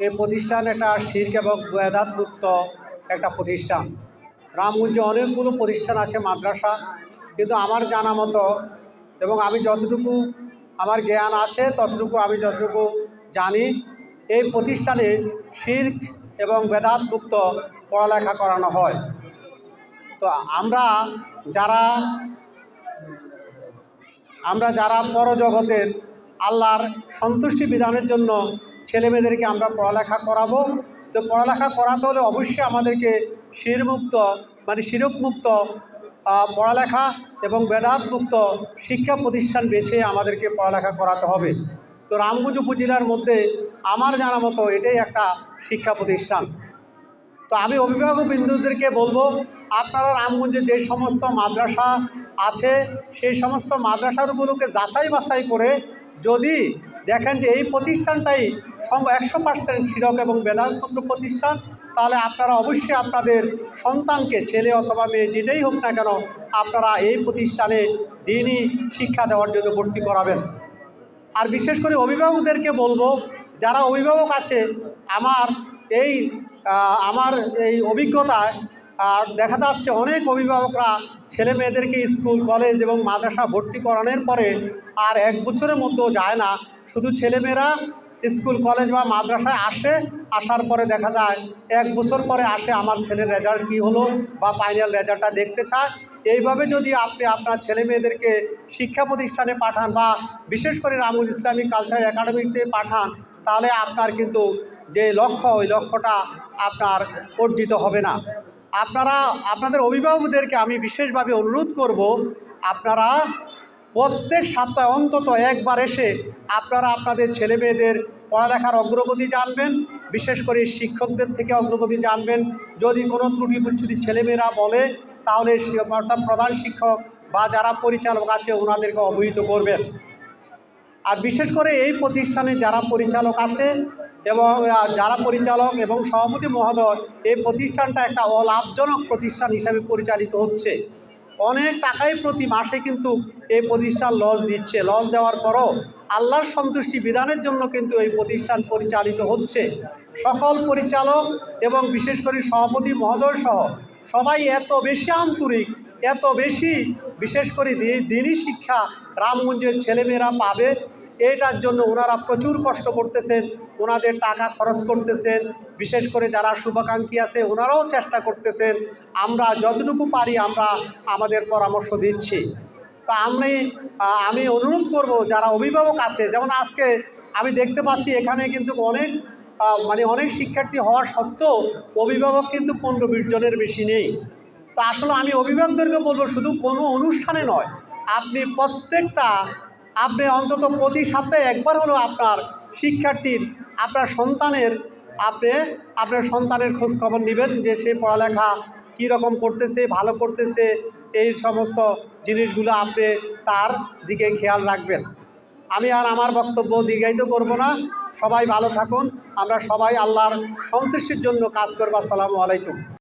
এই প্রতিষ্ঠান একটা শিরক এবং বেদাত মুক্ত একটা প্রতিষ্ঠান। রামগঞ্জে অনেকগুলো প্রতিষ্ঠান আছে মাদ্রাসা, কিন্তু আমার জানা মতো এবং আমি যতটুকু আমার জ্ঞান আছে ততটুকু আমি যতটুকু জানি, এই প্রতিষ্ঠানে শিরক এবং বেদাত মুক্ত পড়ালেখা করানো হয়। তো আমরা যারা পরজগতের আল্লাহর সন্তুষ্টি বিধানের জন্য ছেলেমেয়েদেরকে আমরা পড়ালেখা করাবো, তো পড়ালেখা করাতে হলে অবশ্যই আমাদেরকে শিরক মুক্ত পড়ালেখা এবং বেদাত মুক্ত শিক্ষা প্রতিষ্ঠান বেছে আমাদেরকে পড়ালেখা করাতে হবে। তো রামগঞ্জ উপজেলার মধ্যে আমার জানা মতো এটাই একটা শিক্ষা প্রতিষ্ঠান। তো আমি অভিভাবক বিন্দুদেরকে বলবো, আপনারা রামগঞ্জে যে সমস্ত মাদ্রাসা আছে সেই সমস্ত মাদ্রাসাগুলোকে যাচাই বাছাই করে যদি দেখেন যে এই প্রতিষ্ঠানটাই 100% শিরক এবং বেদান্তমুক্ত প্রতিষ্ঠান, তাহলে আপনারা অবশ্যই আপনাদের সন্তানকে, ছেলে অথবা মেয়ে যেটাই হোক না কেন, আপনারা এই প্রতিষ্ঠানে দিনই শিক্ষা দেওয়ার জন্য ভর্তি করাবেন। আর বিশেষ করে অভিভাবকদেরকে বলবো, যারা অভিভাবক আছে, আমার এই অভিজ্ঞতায় দেখা যাচ্ছে অনেক অভিভাবকরা ছেলে মেয়েদেরকে স্কুল, কলেজ এবং মাদ্রাসা ভর্তি করানোর পরে আর 1 বছরের মধ্যেও যায় না। শুধু ছেলেমেয়েরা স্কুল, কলেজ বা মাদ্রাসায় আসার পরে দেখা যায় 1 বছর পরে আসে, আমার ছেলের রেজাল্ট কী হলো বা ফাইনাল রেজাল্টটা দেখতে চায়। এইভাবে যদি আপনি আপনার ছেলে মেয়েদেরকে শিক্ষা প্রতিষ্ঠানে পাঠান বা বিশেষ করে রামগঞ্জ ইসলামিক কালচারাল একাডেমিতে পাঠান, তাহলে আপনার কিন্তু যে লক্ষ্য, ওই লক্ষ্যটা আপনার অর্জিত হবে না। আপনাদের অভিভাবকদেরকে আমি বিশেষভাবে অনুরোধ করব, আপনারা প্রত্যেক সপ্তাহে অন্তত একবার এসে আপনারা আপনাদের ছেলে মেয়েদের পড়ালেখার অগ্রগতি জানবেন, বিশেষ করে শিক্ষকদের থেকে অগ্রগতি জানবেন। যদি কোনো ত্রুটি বিচ্ছুটি ছেলেমেয়েরা বলে, তাহলে অর্থাৎ প্রধান শিক্ষক বা যারা পরিচালক আছে ওনাদেরকে অবহিত করবেন। আর বিশেষ করে এই প্রতিষ্ঠানে যারা পরিচালক আছে এবং সভাপতি মহোদয়, এই প্রতিষ্ঠানটা একটা অলাভজনক প্রতিষ্ঠান হিসাবে পরিচালিত হচ্ছে। অনেক টাকাই প্রতি মাসে কিন্তু এই প্রতিষ্ঠান লস দিচ্ছে। লস দেওয়ার পরও আল্লাহর সন্তুষ্টি বিধানের জন্য কিন্তু এই প্রতিষ্ঠান পরিচালিত হচ্ছে। সকল পরিচালক এবং বিশেষ করে সভাপতি মহোদয় সহ সবাই এত বেশি আন্তরিক, এত বেশি বিশেষ করে দিনই শিক্ষা রামগঞ্জের ছেলেমেয়েরা পাবে, এটার জন্য ওনারা প্রচুর কষ্ট করতেছেন, ওনাদের টাকা খরচ করতেছেন। বিশেষ করে যারা শুভাকাঙ্ক্ষী আছে ওনারাও চেষ্টা করতেছেন। আমরা যতটুকু পারি আমরা আমাদের পরামর্শ দিচ্ছি। তো আমি অনুরোধ করব, যারা অভিভাবক আছে, যেমন আজকে আমি দেখতে পাচ্ছি এখানে কিন্তু অনেক শিক্ষার্থী হওয়ার সত্ত্বেও অভিভাবক কিন্তু 15-20 জনের বেশি নেই। তো আসলে আমি অভিভাবকদেরকে বলবো, শুধু কোনো অনুষ্ঠানে নয়, আপনি অন্তত প্রতি সপ্তাহে একবার হলেও আপনার সন্তানের খোঁজ খবর নেবেন যে সে পড়ালেখা কী রকম করতেছে, ভালো করতেছে, এই সমস্ত জিনিসগুলো আপনি তার দিকে খেয়াল রাখবেন। আমি আর আমার বক্তব্য দীর্ঘায়িত করব না। সবাই ভালো থাকুন। আমরা সবাই আল্লাহর সন্তুষ্টির জন্য কাজ করব। আসসালামু আলাইকুম।